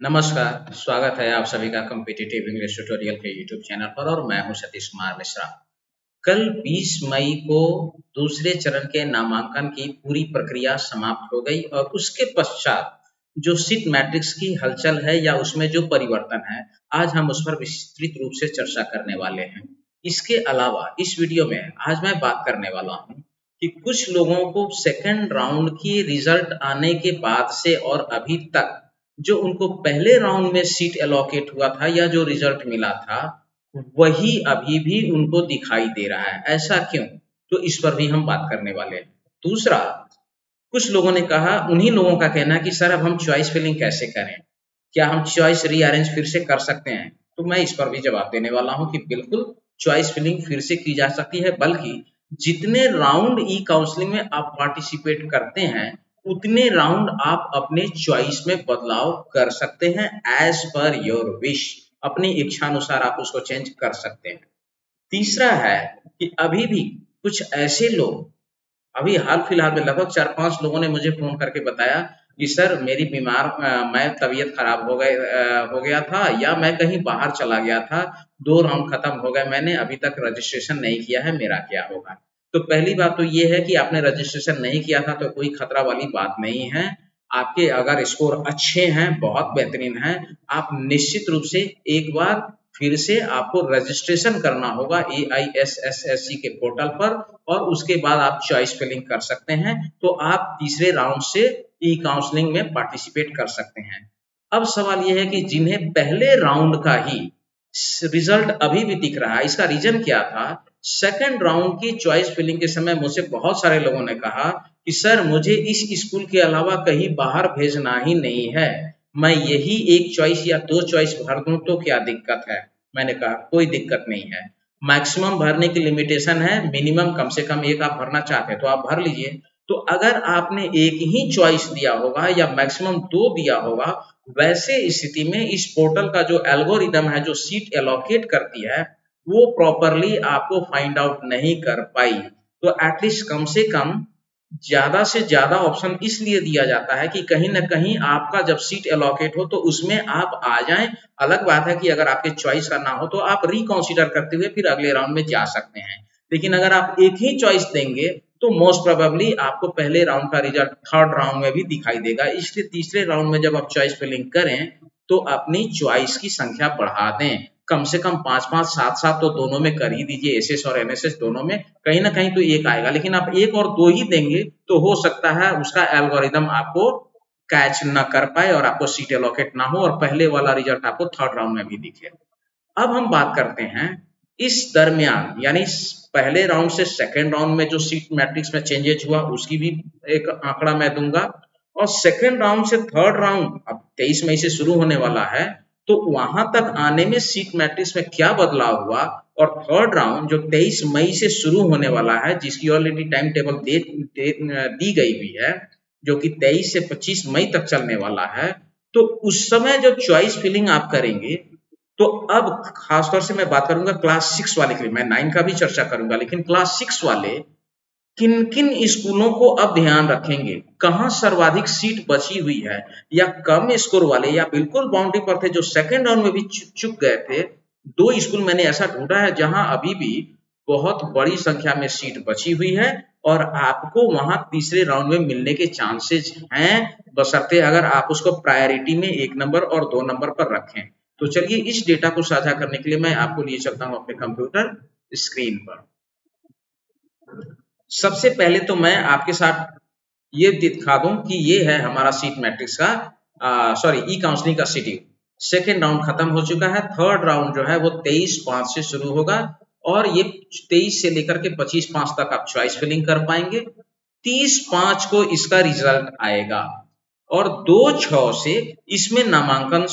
नमस्कार, स्वागत है आप सभी का कॉम्पिटिटिव इंग्लिश ट्यूटोरियल के यूट्यूब चैनल पर और मैं हूं सतीश कुमार मिश्रा। कल 20 मई को दूसरे चरण के नामांकन की पूरी प्रक्रिया समाप्त हो गई और उसके पश्चात जो सीट मैट्रिक्स की हलचल है या उसमें जो परिवर्तन है, आज हम उस पर विस्तृत रूप से चर्चा करने वाले हैं। इसके अलावा इस वीडियो में आज मैं बात करने वाला हूं कि कुछ लोगों को सेकंड राउंड की रिजल्ट आने के बाद से और अभी तक जो उनको पहले राउंड में सीट एलोकेट हुआ था या जो रिजल्ट मिला था वही अभी भी उनको दिखाई दे रहा है। ऐसा क्यों? तो इस पर भी हम बात करने वाले हैं। दूसरा, कुछ लोगों ने कहा, उन्हीं लोगों का कहना है कि सर अब हम चॉइस फिलिंग कैसे करें, क्या हम चॉइस रीअरेंज फिर से कर सकते हैं? तो मैं इस पर भी जवाब देने वाला हूं कि बिल्कुल चॉइस फिलिंग फिर से की जा सकती है, बल्कि जितने राउंड ई काउंसलिंग में आप पार्टिसिपेट करते हैं उतने राउंड आप अपने चॉइस में बदलाव कर सकते हैं। एज पर योर विश, अपनी इच्छा अनुसार आप उसको चेंज कर सकते हैं। तीसरा है कि अभी भी कुछ ऐसे लोग, अभी हाल फिलहाल में लगभग 4-5 लोगों ने मुझे फ़ोन करके बताया कि सर मेरी मैं तबीयत खराब हो गया था या मैं कहीं बाहर चला गया था, 2 राउंड खत्म हो गए, मैंने अभी तक रजिस्ट्रेशन नहीं किया है, मेरा क्या होगा? तो पहली बात तो ये है कि आपने रजिस्ट्रेशन नहीं किया था तो कोई खतरा वाली बात नहीं है। आपके अगर स्कोर अच्छे हैं, बहुत बेहतरीन हैं, आप निश्चित रूप से एक बार फिर से आपको रजिस्ट्रेशन करना होगा AISSSC के पोर्टल पर और उसके बाद आप चॉइस फिलिंग कर सकते हैं, तो आप तीसरे राउंड से ई काउंसलिंग में पार्टिसिपेट कर सकते हैं। अब सवाल यह है कि जिन्हें पहले राउंड का ही रिजल्ट अभी भी दिख रहा है, इसका रीजन क्या था? सेकंड राउंड की चॉइस फिलिंग के समय मुझसे बहुत सारे लोगों ने कहा कि सर मुझे इस स्कूल के अलावा कहीं बाहर भेजना ही नहीं है, मैं यही एक चॉइस या 2 चॉइस भर दूं तो क्या दिक्कत है? मैंने कहा कोई दिक्कत नहीं है। मैक्सिमम भरने की लिमिटेशन है, मिनिमम कम से कम 1 आप भरना चाहते हैं तो आप भर लीजिए। तो अगर आपने एक ही चॉइस दिया होगा या मैक्सिमम 2 दिया होगा, वैसे स्थिति में इस पोर्टल का जो एल्गोरिदम है, जो सीट एलोकेट करती है, वो प्रॉपरली आपको फाइंड आउट नहीं कर पाई। तो एटलीस्ट कम से कम ज़्यादा से ज़्यादा ऑप्शन इसलिए दिया जाता है कि कहीं न कहीं आपका जब सीट एलोकेट हो तो उसमें आप आ जाएँ। अलग बात है कि अगर आपके चॉइस का ना हो तो आप रिकंसीडर करते हुए फिर अगले राउंड में जा सकते हैं। लेकिन अगर आप एक ही चॉइस देंगे तो मोस्ट प्रोबेबली आपको पहले राउंड का रिजल्ट थर्ड राउंड में भी दिखाई देगा। इसलिए तीसरे राउंड में जब आप चॉइस फिलिंग करें तो अपनी चॉइस की संख्या बढ़ा दें। कम से कम 5-5, 7-7 तो दोनों में कर ही दीजिए, एसएस और एमएसएस दोनों में कहीं न कहीं तो 1 आएगा। लेकिन आप 1 और 2 ही देंगे तो हो सकता है उसका एल्गोरिदम आपको कैच ना कर पाए और आपको सीट एलोकेट ना हो और पहले वाला रिजल्ट आपको थर्ड राउंड में भी दिखे। अब हम बात करते हैं इस दरमियान, यानी पहले राउंड से सेकेंड राउंड में जो सीट मैट्रिक्स में चेंजेज हुआ उसकी भी एक आंकड़ा मैं दूंगा और सेकेंड राउंड से थर्ड राउंड अब 23 मई से शुरू होने वाला है, तो वहां तक आने में सीट मैट्रिक्स में क्या बदलाव हुआ और थर्ड राउंड जो 23 मई से शुरू होने वाला है, जिसकी ऑलरेडी टाइम टेबल दी गई हुई है, जो कि 23 से 25 मई तक चलने वाला है, तो उस समय जो चॉइस फिलिंग आप करेंगे, तो अब खासतौर से मैं बात करूंगा क्लास 6 वाले के लिए, मैं 9 का भी चर्चा करूंगा, लेकिन क्लास 6 वाले किन किन स्कूलों को अब ध्यान रखेंगे, कहां सर्वाधिक सीट बची हुई है, या कम स्कोर वाले या बिल्कुल बाउंड्री पर थे जो सेकंड राउंड में भी चुक गए थे। 2 स्कूल मैंने ऐसा ढूंढा है जहां अभी भी बहुत बड़ी संख्या में सीट बची हुई है और आपको वहां तीसरे राउंड में मिलने के चांसेस हैं, बशर्ते अगर आप उसको प्रायोरिटी में 1 नंबर और 2 नंबर पर रखें। तो चलिए इस डेटा को साझा करने के लिए मैं आपको लिए चलता हूं अपने कंप्यूटर स्क्रीन पर। सबसे पहले तो मैं आपके साथ ये दिखा दूं कि ये है हमारा सीट मैट्रिक्स का सॉरी ई काउंसलिंग का शेड्यूल। सेकेंड राउंड खत्म हो चुका है, थर्ड राउंड जो है वो 23/5 से शुरू होगा और ये 23 से लेकर के 25/5 तक आप चॉइस फिलिंग कर पाएंगे। 30/5 को इसका रिजल्ट आएगा और 2/6 से इसमें नामांकन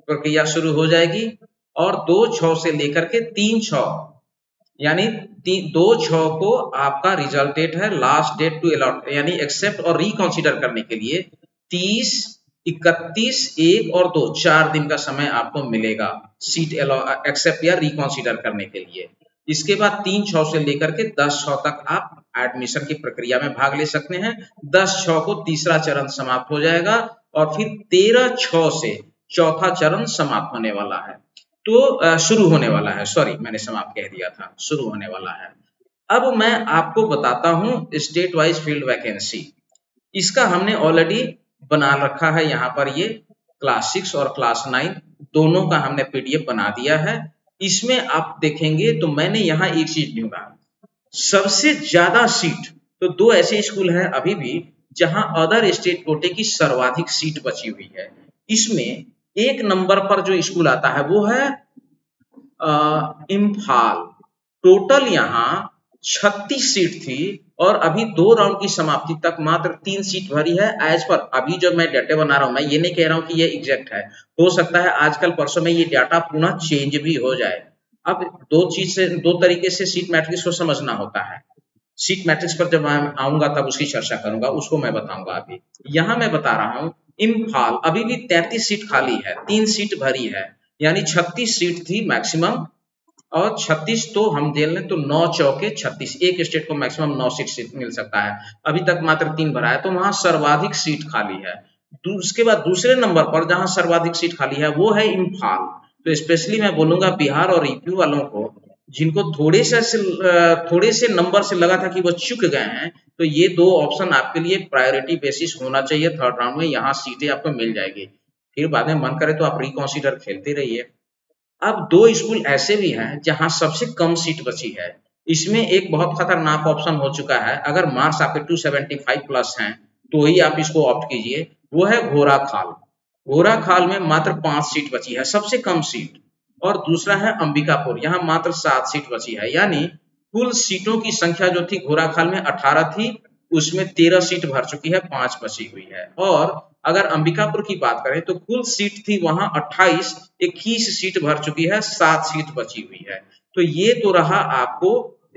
प्रक्रिया शुरू हो जाएगी और 2/6 से लेकर के 3/6 यानी 2/6 को आपका रिजल्ट डेट है, लास्ट डेट टू अलॉट यानी एक्सेप्ट और रिकंसीडर करने के लिए 30, 31, 1 और 2 4 दिन का समय आपको मिलेगा सीट एक्सेप्ट या रिकंसीडर करने के लिए। इसके बाद 3/6 से लेकर के 10/6 तक आप एडमिशन की प्रक्रिया में भाग ले सकते हैं। 10/6 को तीसरा चरण समाप्त हो जाएगा और फिर 13/6 से चौथा चरण समाप्त होने वाला है। तो शुरू होने वाला है, सॉरी मैंने समाप्त कह दिया था, शुरू होने वाला है। अब मैं आपको बताता हूँ स्टेट वाइज फील्ड वैकेंसी। इसका हमने ऑलरेडी बना रखा है, यहाँ पर ये क्लास 6 और क्लास 9 दोनों का हमने पीडीएफ बना दिया है। इसमें आप देखेंगे तो मैंने यहाँ एक चीज ढूंढा, सबसे ज्यादा सीट तो दो ऐसे स्कूल हैं अभी भी जहां अदर स्टेट कोटे की सर्वाधिक सीट बची हुई है। इसमें एक नंबर पर जो स्कूल आता है वो है इम्फाल। टोटल यहाँ 36 सीट थी और अभी 2 राउंड की समाप्ति तक मात्र 3 सीट भरी है। एज पर अभी जब मैं डाटा बना रहा हूं, मैं ये नहीं कह रहा हूं कि ये एग्जैक्ट है, हो सकता है आजकल परसों में ये डाटा पुनः चेंज भी हो जाए। अब दो तरीके से सीट मैट्रिक्स को समझना होता है। सीट मैट्रिक्स पर जब मैं आऊंगा तब उसकी चर्चा करूंगा, उसको मैं बताऊंगा। अभी यहाँ मैं बता रहा हूँ इम्फाल अभी भी 33 सीट खाली है, 3 सीट भरी है, यानी 36 सीट थी मैक्सिमम, और 36 तो हम दे लें तो 9 चौके 36, एक स्टेट को मैक्सिमम 9 सीट मिल सकता है, अभी तक मात्र 3 भरा है, तो वहां सर्वाधिक सीट खाली है। उसके बाद दूसरे नंबर पर जहां सर्वाधिक सीट खाली है वो है इम्फाल। तो स्पेशली मैं बोलूंगा बिहार और यूपी वालों को, जिनको थोड़े से नंबर से लगा था कि वो चुक गए हैं, तो ये दो ऑप्शन आपके लिए प्रायोरिटी बेसिस होना चाहिए। थर्ड राउंड में यहाँ सीटें आपको मिल जाएगी, फिर बाद में मन करे तो आप रिकॉन्सिडर खेलते रहिए। अब 2 स्कूल ऐसे भी हैं जहां सबसे कम सीट बची है। इसमें एक बहुत खतरनाक ऑप्शन हो चुका है, अगर मार्क्स आपके 275 प्लस हैं तो ही आप इसको ऑप्ट कीजिए, वो है घोड़ा खाल। घोड़ा खाल में मात्र 5 सीट बची है, सबसे कम सीट। और दूसरा है अंबिकापुर, यहाँ मात्र 7 सीट बची है, यानी कुल सीटों की संख्या जो थी घोड़ा खाल में 18 थी, उसमें 13 सीट भर चुकी है, 5 बची हुई है। और अगर अंबिकापुर की बात करें तो कुल सीट थी वहां 28, 21 सीट भर चुकी है, 7 सीट बची हुई है। तो ये तो रहा आपको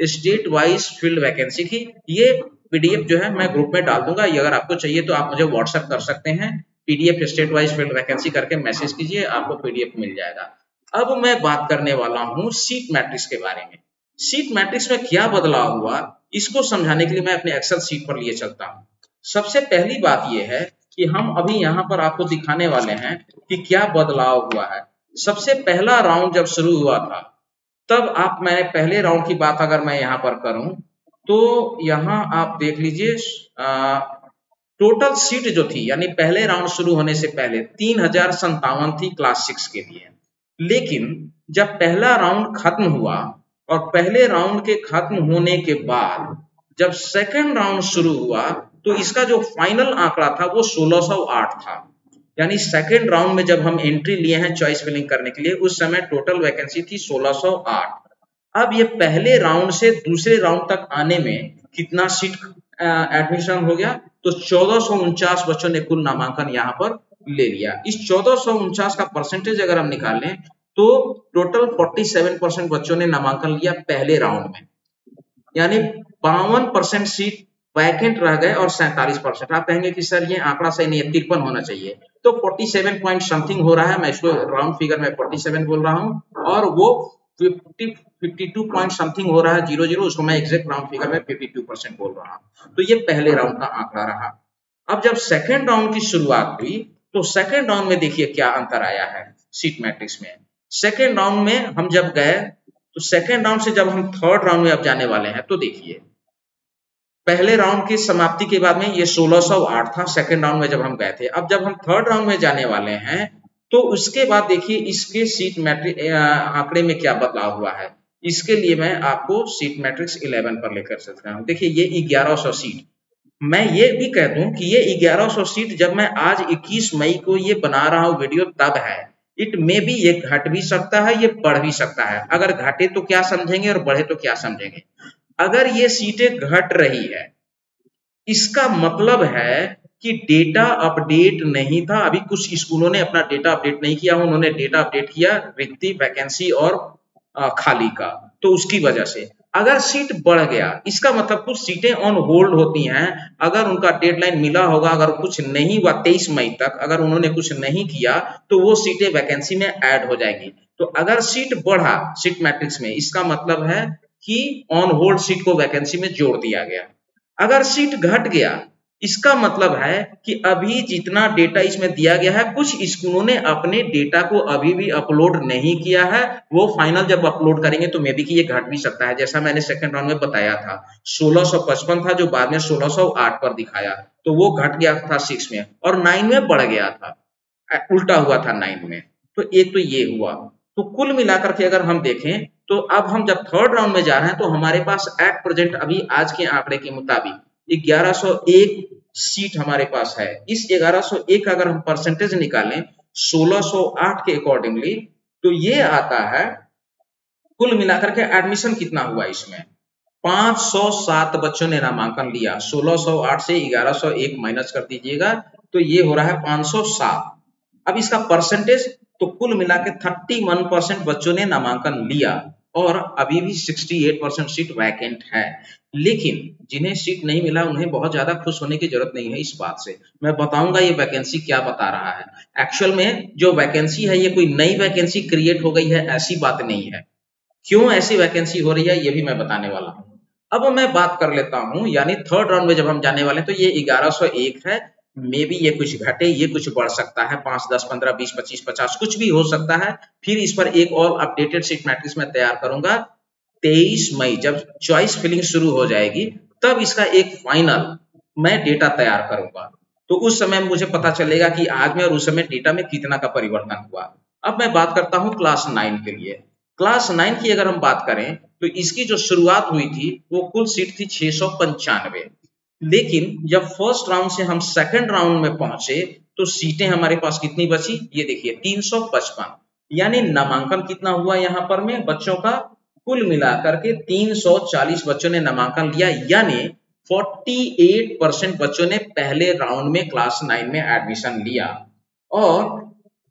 स्टेट वाइज फील्ड वैकेंसी की। ये पीडीएफ जो है मैं ग्रुप में डाल दूंगा, ये अगर आपको चाहिए तो आप मुझे व्हाट्सएप कर सकते हैं, PDF state wise field vacancy करके मैसेज कीजिए, आपको पीडीएफ मिल जाएगा। अब मैं बात करने वाला हूँ सीट मैट्रिक्स के बारे में। सीट मैट्रिक्स में क्या बदलाव हुआ, इसको समझाने के लिए मैं अपने एक्सेल सीट पर लिए चलता हूँ। सबसे पहली बात यह है कि हम अभी यहाँ पर आपको दिखाने वाले हैं कि क्या बदलाव हुआ है। सबसे पहला राउंड जब शुरू हुआ था तब मैं पहले राउंड की बात अगर मैं यहाँ पर करूं तो यहाँ आप देख लीजिए टोटल सीट जो थी, यानी पहले राउंड शुरू होने से पहले 3057 थी क्लास 6 के लिए। लेकिन जब पहला राउंड खत्म हुआ और पहले राउंड के खत्म होने के बाद जब सेकंड राउंड शुरू हुआ तो इसका जो फाइनल आंकड़ा था वो 1608 था। यानी सेकंड राउंड में जब हम एंट्री लिए हैं चॉइस फिलिंग करने के लिए, उस समय टोटल वैकेंसी थी 1608। अब ये पहले राउंड से दूसरे राउंड तक आने में कितना सीट एडमिशन हो गया, तो 1449 बच्चों ने कुल नामांकन यहाँ पर ले लिया। इस 1449 का परसेंटेज अगर हम निकाल लें तो टोटल 47% बच्चों ने नामांकन लिया पहले राउंड में, यानी 52% सीट वैकेंट रह गए और 47%। आप कहेंगे कि सर ये आंकड़ा सही नहीं है, 53 होना चाहिए, तो 47 पॉइंट समथिंग हो रहा है, मैं इसको राउंड फिगर में 47 बोल रहा हूँ, और वो 52 पॉइंट समथिंग हो रहा है 00, उसको मैं एग्जैक्ट राउंड फिगर में 52% बोल रहा हूँ। तो ये पहले राउंड का आंकड़ा रहा। अब जब सेकेंड राउंड की शुरुआत हुई तो सेकेंड राउंड में देखिए क्या अंतर आया है सीट मैट्रिक्स में। सेकेंड राउंड में हम जब गए तो सेकेंड राउंड से जब हम थर्ड राउंड में अब जाने वाले हैं तो देखिए पहले राउंड की समाप्ति के बाद में ये 1608 था सेकेंड राउंड में जब हम गए थे। अब जब हम थर्ड राउंड में जाने वाले हैं तो उसके बाद देखिए इसके सीट मैट्रिक्स आंकड़े में क्या बदलाव हुआ है। इसके लिए मैं आपको सीट मैट्रिक्स 11 पर लेकर चलता हूँ। देखिए ये 1100 सीट, मैं ये भी कह दूं कि ये 1100 सीट जब मैं आज 21 मई को ये बना रहा हूँ वीडियो तब है। इट में भी ये घट भी सकता है, ये बढ़ भी सकता है। अगर घटे तो क्या समझेंगे और बढ़े तो क्या समझेंगे। अगर ये सीटें घट रही है इसका मतलब है कि डेटा अपडेट नहीं था। अभी कुछ स्कूलों ने अपना डेटा अपडेट नहीं किया, उन्होंने डेटा अपडेट किया रिक्ति, वैकेंसी और खाली का, तो उसकी वजह से अगर सीट बढ़ गया इसका मतलब कुछ सीटें ऑन होल्ड होती हैं। अगर उनका डेडलाइन मिला होगा, अगर कुछ नहीं हुआ 23 मई तक, अगर उन्होंने कुछ नहीं किया तो वो सीटें वैकेंसी में ऐड हो जाएंगी। तो अगर सीट बढ़ा सीट मैट्रिक्स में इसका मतलब है कि ऑन होल्ड सीट को वैकेंसी में जोड़ दिया गया। अगर सीट घट गया इसका मतलब है कि अभी जितना डेटा इसमें दिया गया है, कुछ स्कूलों ने अपने डेटा को अभी भी अपलोड नहीं किया है। वो फाइनल जब अपलोड करेंगे तो मे बी कि ये घट भी सकता है, जैसा मैंने सेकंड राउंड में बताया था 1655 था जो बाद में 1608 पर दिखाया, तो वो घट गया था 6 में और 9 में बढ़ गया था, उल्टा हुआ था 9 में। तो एक तो ये हुआ। तो कुल मिलाकर के अगर हम देखें तो अब हम जब थर्ड राउंड में जा रहे हैं तो हमारे पास एट प्रेजेंट अभी आज के आंकड़े के मुताबिक 1101 सीट हमारे पास है। इस 1101 का अगर हम परसेंटेज निकालें 1608 के अकॉर्डिंगली तो ये आता है कुल मिलाकर के एडमिशन कितना हुआ इसमें 507 बच्चों ने नामांकन लिया। 1608 से 1101 माइनस कर दीजिएगा तो ये हो रहा है 507। अब इसका परसेंटेज तो कुल मिला के 31% बच्चों ने नामांकन लिया और अभी भी 68% सीट वैकेंट है। लेकिन जिन्हें सीट नहीं मिला उन्हें बहुत ज्यादा खुश होने की जरूरत नहीं है। इस बात से मैं बताऊंगा ये वैकेंसी क्या बता रहा है। एक्चुअल में जो वैकेंसी है ये कोई नई वैकेंसी क्रिएट हो गई है ऐसी बात नहीं है। क्यों ऐसी वैकेंसी हो रही है ये भी मैं बताने वाला हूँ। अब मैं बात कर लेता हूँ, यानी थर्ड राउंड में जब हम जाने वाले हैं तो ये 1101 है। मे बी ये कुछ घटे, ये कुछ बढ़ सकता है, 5, 10, 15, 20, 25, 50 कुछ भी हो सकता है। फिर इस पर एक और अपडेटेड सीट मैट्रिक्स में तैयार करूंगा 23 मई जब चॉइस फिलिंग शुरू हो जाएगी, तब इसका एक फाइनल मैं डेटा तैयार करूंगा। तो उस समय मुझे पता चलेगा कि आज में और उस समय डेटा में कितना का परिवर्तन हुआ। अब मैं बात करता हूं क्लास 9 के लिए। क्लास 9 की अगर हम बात करें तो इसकी जो शुरुआत हुई थी वो कुल सीट थी 695। लेकिन जब फर्स्ट राउंड से हम सेकंड राउंड में पहुंचे तो सीटें हमारे पास कितनी बची, ये देखिए 355। यानी नामांकन कितना हुआ यहाँ पर में बच्चों का, कुल मिलाकर के 340 बच्चों ने नामांकन लिया। यानी 48% बच्चों ने पहले राउंड में क्लास 9 में एडमिशन लिया और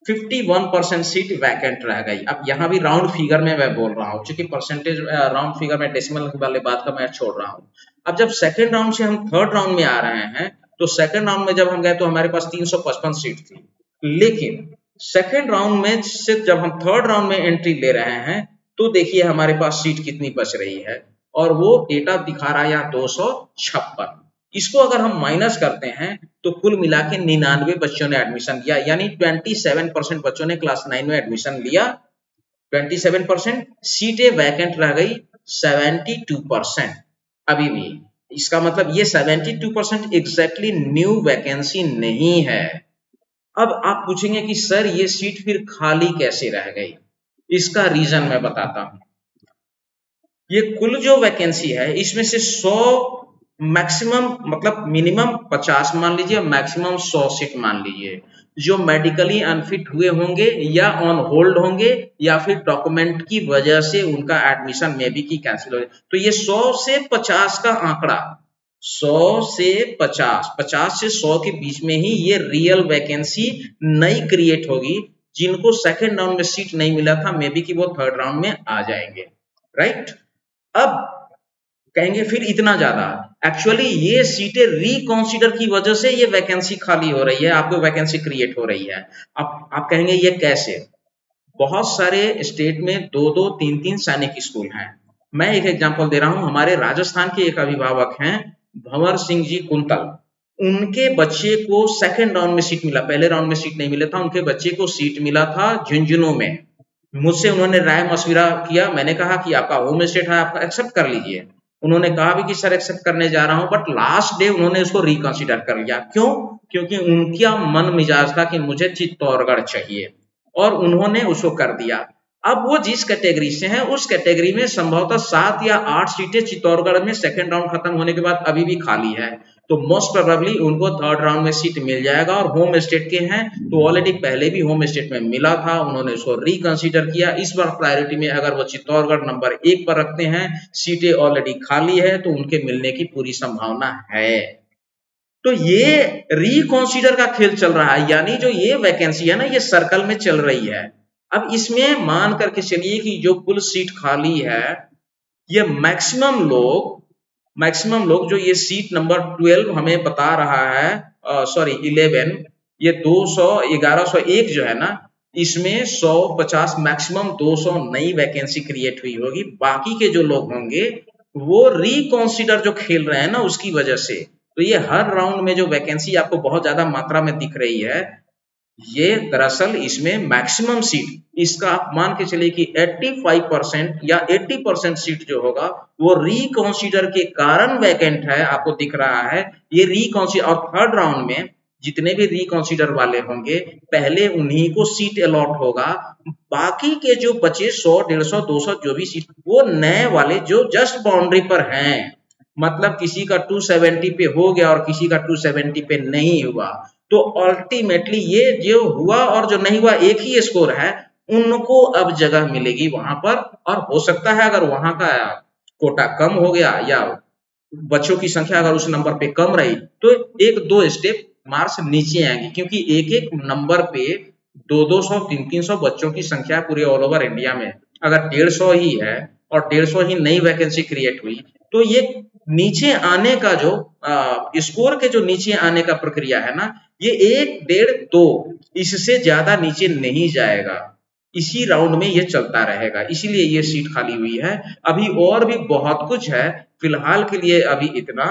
51% सीट वैकेंट रह गई। अब यहाँ भी राउंड फिगर में मैं बोल रहा हूँ क्योंकि परसेंटेज राउंड फिगर में डेसिमल वाले बात का मैं छोड़ रहा हूँ। अब जब सेकंड राउंड से हम थर्ड राउंड में आ रहे हैं तो सेकंड राउंड में जब हम गए तो हमारे पास 355 सीट थी। लेकिन सेकंड राउंड में से जब हम थर्ड राउंड में एंट्री ले रहे हैं तो देखिए हमारे पास सीट कितनी बच रही है और वो डेटा दिखा रहा है यहाँ 256। इसको अगर हम माइनस करते हैं तो कुल मिला के 99 बच्चों ने एडमिशन लिया। यानी 27% बच्चों ने क्लास 9 में एडमिशन लिया। 27% सीटें वैकेंट रह गई 72% अभी भी। इसका मतलब ये 72% एग्जैक्टली न्यू वैकेंसी नहीं है। अब आप पूछेंगे कि सर ये सीट फिर खाली कैसे रह गई, इसका रीजन मैं बताता हूं। ये कुल जो वैकेंसी है इसमें से 100 मैक्सिमम मतलब मिनिमम 50 मान लीजिए, मैक्सिमम 100 सीट मान लीजिए जो मेडिकली अनफिट हुए होंगे या ऑन होल्ड होंगे या फिर डॉक्यूमेंट की वजह से उनका एडमिशन मे बी की कैंसिल हो जाए। तो ये 100 से 50 का आंकड़ा, 100 से 50, 50 से 100 के बीच में ही ये रियल वैकेंसी नई क्रिएट होगी। जिनको सेकंड राउंड में सीट नहीं मिला था मे बी कि वो थर्ड राउंड में आ जाएंगे, राइट। अब कहेंगे फिर इतना ज्यादा, एक्चुअली ये सीटें रिकॉन्सिडर की वजह से ये वैकेंसी खाली हो रही है, आपको वैकेंसी क्रिएट हो रही है। अब आप कहेंगे ये कैसे। बहुत सारे स्टेट में 2-2, 3-3 सैनिक स्कूल हैं। मैं एक एग्जांपल दे रहा हूं, हमारे राजस्थान के एक अभिभावक हैं भंवर सिंह जी कुंतल। उनके बच्चे को सेकंड राउंड में सीट मिला, पहले राउंड में सीट नहीं मिला था। उनके बच्चे को सीट मिला था झुंझुनू में। मुझसे उन्होंने राय मशविरा किया, मैंने कहा कि आपका होम स्टेट है, आप एक्सेप्ट कर लीजिए। उन्होंने कहा भी कि सर एक्सेप्ट करने जा रहा हूं, बट लास्ट डे उन्होंने उसको रिकंसिडर कर लिया। क्यों? क्योंकि उनका मन मिजाज था कि मुझे चित्तौड़गढ़ चाहिए और उन्होंने उसको कर दिया। अब वो जिस कैटेगरी से हैं उस कैटेगरी में संभवतः 7 या 8 सीटें चित्तौड़गढ़ में सेकंड राउंड खत्म होने के बाद अभी भी खाली है। तो मोस्ट प्रोबेबली उनको थर्ड राउंड में सीट मिल जाएगा और होम स्टेट के हैं तो ऑलरेडी पहले भी होम स्टेट में मिला था, उन्होंने उसको रिकंसिडर किया। इस बार प्रायोरिटी में अगर वो चित्तौड़गढ़ नंबर 1 पर रखते हैं, सीटें ऑलरेडी खाली है तो उनके मिलने की पूरी संभावना है। तो ये रिकंसिडर का खेल चल रहा है, यानी जो ये वैकेंसी है ना ये सर्कल में चल रही है। अब इसमें मान करके चलिए कि जो कुल सीट खाली है ये मैक्सिमम लोग जो ये सीट नंबर 12 हमें बता रहा है, सॉरी 11, ये 1101 जो है ना इसमें 150 मैक्सिमम 200 नई वैकेंसी क्रिएट हुई होगी। बाकी के जो लोग होंगे वो रिकॉन्सिडर जो खेल रहे हैं ना उसकी वजह से तो ये हर राउंड में जो वैकेंसी आपको बहुत ज्यादा मात्रा में दिख रही है, ये दरअसल इसमें मैक्सिमम सीट, इसका आप मान के चलिए कि 85% या 80% सीट जो होगा वो रिकॉन्सिडर के कारण वैकेंट है, आपको दिख रहा है। ये रिकॉन्सिडर, और थर्ड राउंड में जितने भी रिकॉन्सिडर वाले होंगे पहले उन्हीं को सीट अलॉट होगा। बाकी के जो बचे 100, 150, 200 जो भी सीट, वो नए वाले जो जस्ट बाउंड्री पर हैं, मतलब किसी का 270 पे हो गया और किसी का 270 पे नहीं हुआ, तो अल्टीमेटली ये जो हुआ और जो नहीं हुआ एक ही स्कोर है, उनको अब जगह मिलेगी वहां पर। और हो सकता है अगर वहां का कोटा कम हो गया या बच्चों की संख्या अगर उस नंबर पे कम रही, तो एक दो स्टेप मार्क्स नीचे आएंगे, क्योंकि एक एक नंबर पे 200-200, 300-300 बच्चों की संख्या पूरे ऑल ओवर इंडिया में। अगर 150 ही है और 150 ही नई वैकेंसी क्रिएट हुई, तो ये नीचे आने का जो स्कोर के जो नीचे आने का प्रक्रिया है ना, ये 1, 1.5, 2 इससे ज्यादा नीचे नहीं जाएगा। इसी राउंड में ये चलता रहेगा, इसीलिए ये सीट खाली हुई है। अभी और भी बहुत कुछ है, फिलहाल के लिए अभी इतना।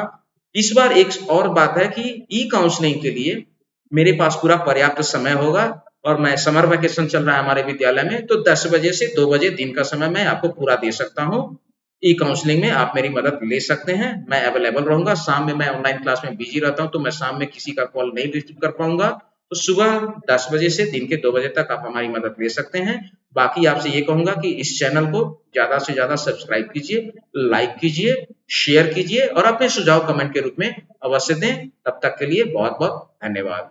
इस बार एक और बात है कि ई काउंसलिंग के लिए मेरे पास पूरा पर्याप्त समय होगा, और मैं समर वैकेशन चल रहा है हमारे विद्यालय में, तो 10 बजे से 2 बजे दिन का समय मैं आपको पूरा दे सकता हूँ। ई काउंसलिंग में आप मेरी मदद ले सकते हैं, मैं अवेलेबल रहूंगा। शाम में मैं ऑनलाइन क्लास में बिजी रहता हूँ, तो मैं शाम में किसी का कॉल नहीं रिसीव कर पाऊंगा। तो सुबह 10 बजे से दिन के 2 बजे तक आप हमारी मदद ले सकते हैं। बाकी आपसे ये कहूंगा कि इस चैनल को ज्यादा से ज्यादा सब्सक्राइब कीजिए, लाइक कीजिए, शेयर कीजिए और अपने सुझाव कमेंट के रूप में अवश्य दें। तब तक के लिए बहुत बहुत धन्यवाद।